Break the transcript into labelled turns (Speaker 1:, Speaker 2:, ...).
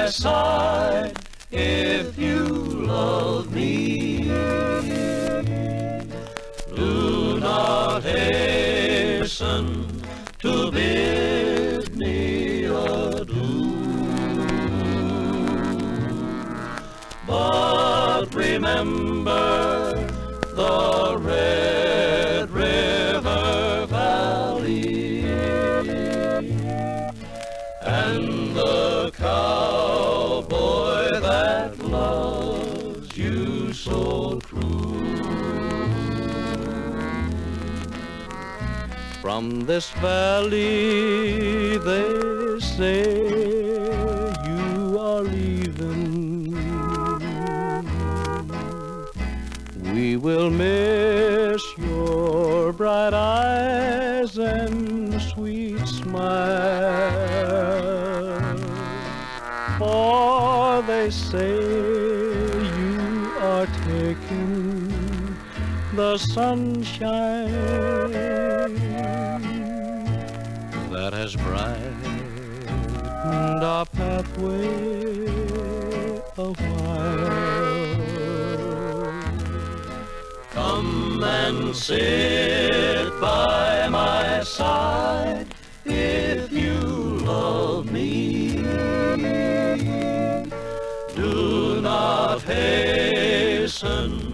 Speaker 1: my side if you love me. Do not hasten to bid me adieu, but remember the Red River Valley and the cowboy that loves you so true. From this valley they say you are leaving. We will miss your bright eyes and sweet smile, for they say you are taking the sunshine that has brightened our pathway a while. Come and sit by my side if you love me. Do not hasten